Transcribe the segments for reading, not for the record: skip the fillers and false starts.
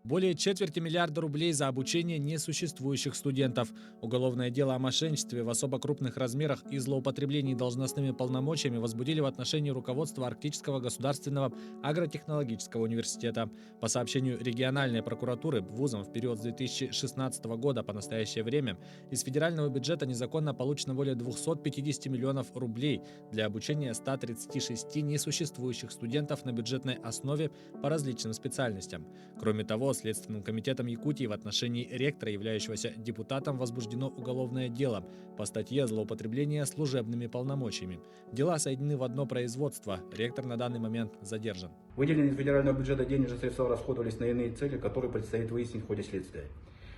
Более четверти миллиарда рублей за обучение несуществующих студентов. Уголовное дело о мошенничестве в особо крупных размерах и злоупотреблении должностными полномочиями возбудили в отношении руководства Арктического государственного агротехнологического университета. По сообщению региональной прокуратуры, вузом в период с 2016 года по настоящее время из федерального бюджета незаконно получено более 250 миллионов рублей для обучения 136 несуществующих студентов на бюджетной основе по различным специальностям. Кроме того, Следственным комитетом Якутии в отношении ректора, являющегося депутатом, возбуждено уголовное дело по статье «Злоупотребление служебными полномочиями». Дела соединены в одно производство. Ректор на данный момент задержан. Выделенные из федерального бюджета денежные средства расходовались на иные цели, которые предстоит выяснить в ходе следствия.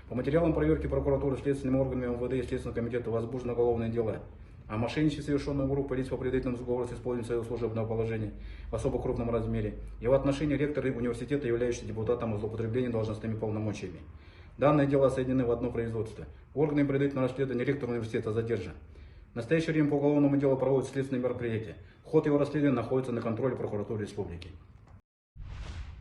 По материалам проверки прокуратуры следственными органами МВД и Следственного комитета возбуждено уголовное дело о мошенничестве, совершенном группой лиц по предварительному сговору с использованием своего служебного положения в особо крупном размере, и в отношении ректора университета, являющегося депутатом, о злоупотреблении должностными полномочиями. Данное дело соединены в одно производство. Органами предварительного расследования ректор университета задержан. В настоящее время по уголовному делу проводятся следственные мероприятия. Ход его расследования находится на контроле прокуратуры республики.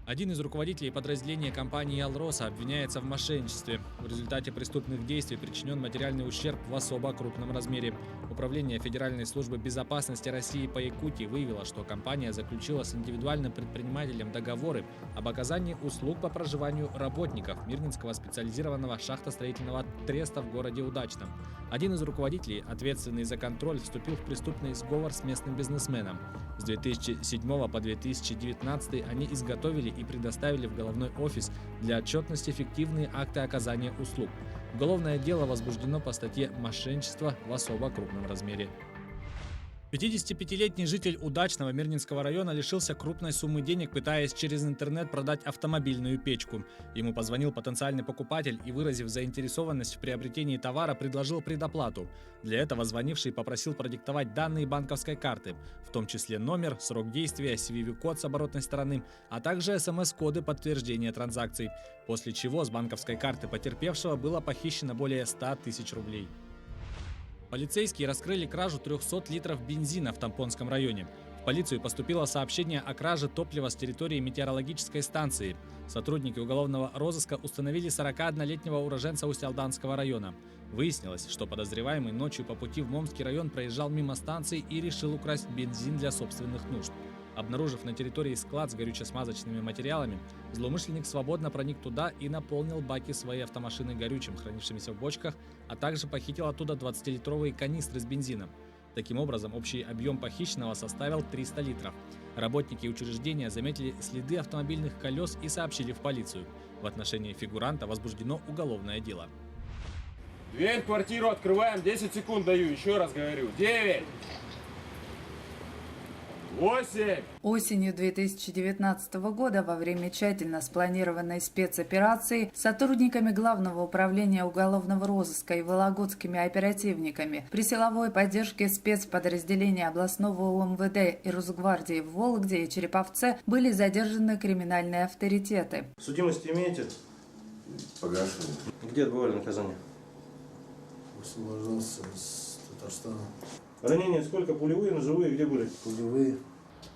Один из руководителей подразделения компании «Алроса» обвиняется в мошенничестве. В результате преступных действий причинен материальный ущерб в особо крупном размере. Управление Федеральной службы безопасности России по Якутии выявило, что компания заключила с индивидуальным предпринимателем договоры об оказании услуг по проживанию работников Мирнинского специализированного шахтостроительного треста в городе Удачном. Один из руководителей, ответственный за контроль, вступил в преступный сговор с местным бизнесменом. С 2007 по 2019 они изготовили и предоставили в головной офис для отчетности фиктивные акты оказания услуг. Уголовное дело возбуждено по статье «Мошенничество в особо крупном размере». 55-летний житель Удачного Мирнинского района лишился крупной суммы денег, пытаясь через интернет продать автомобильную печку. Ему позвонил потенциальный покупатель и, выразив заинтересованность в приобретении товара, предложил предоплату. Для этого звонивший попросил продиктовать данные банковской карты, в том числе номер, срок действия, CVV-код с оборотной стороны, а также СМС-коды подтверждения транзакций. После чего с банковской карты потерпевшего было похищено более 100 тысяч рублей. Полицейские раскрыли кражу 300 литров бензина в Тампонском районе. В полицию поступило сообщение о краже топлива с территории метеорологической станции. Сотрудники уголовного розыска установили 41-летнего уроженца Усть-Алданского района. Выяснилось, что подозреваемый ночью по пути в Момский район проезжал мимо станции и решил украсть бензин для собственных нужд. Обнаружив на территории склад с горюче-смазочными материалами, злоумышленник свободно проник туда и наполнил баки своей автомашины горючим, хранившимся в бочках, а также похитил оттуда 20-литровые канистры с бензином. Таким образом, общий объем похищенного составил 300 литров. Работники учреждения заметили следы автомобильных колес и сообщили в полицию. В отношении фигуранта возбуждено уголовное дело. Дверь в квартиру открываем, 10 секунд даю, еще раз говорю. 9. 8. Осенью 2019 года во время тщательно спланированной спецоперации сотрудниками Главного управления уголовного розыска и вологодскими оперативниками при силовой поддержке спецподразделения областного УМВД и Росгвардии в Вологде и Череповце были задержаны криминальные авторитеты. Судимость имеете? Погашен. Где отбывали наказание? Освобождался с Татарстана. Ранения сколько? Пулевые, ножевые? Где были? Пулевые.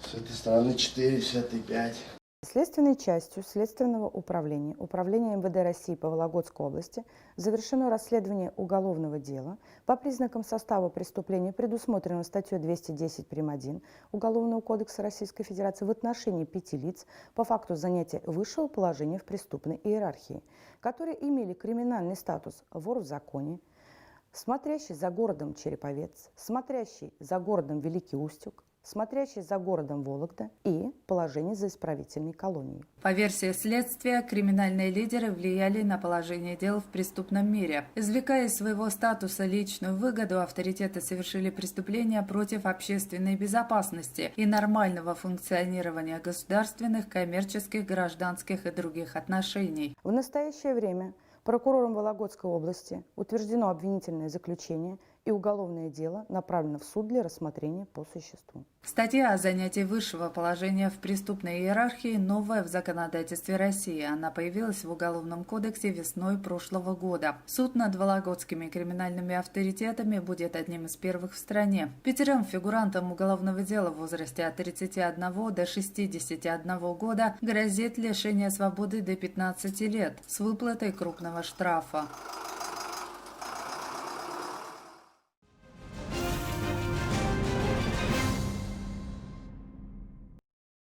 С этой стороны 4, с этой 5. Следственной частью Следственного управления МВД России по Вологодской области завершено расследование уголовного дела по признакам состава преступления, предусмотренного статьей 210 прим. 1 Уголовного кодекса Российской Федерации в отношении 5 лиц по факту занятия высшего положения в преступной иерархии, которые имели криминальный статус вор в законе, смотрящий за городом Череповец, смотрящий за городом Великий Устюг, смотрящий за городом Вологда и положение за исправительной колонией. По версии следствия, криминальные лидеры влияли на положение дел в преступном мире. Извлекая из своего статуса личную выгоду, авторитеты совершили преступления против общественной безопасности и нормального функционирования государственных, коммерческих, гражданских и других отношений. В настоящее время прокурором Вологодской области утверждено обвинительное заключение и уголовное дело направлено в суд для рассмотрения по существу. Статья о занятии высшего положения в преступной иерархии новая в законодательстве России. Она появилась в Уголовном кодексе весной прошлого года. Суд над вологодскими криминальными авторитетами будет одним из первых в стране. 5 фигурантам уголовного дела в возрасте от 31 до 61 года грозит лишение свободы до 15 лет с выплатой крупного штрафа.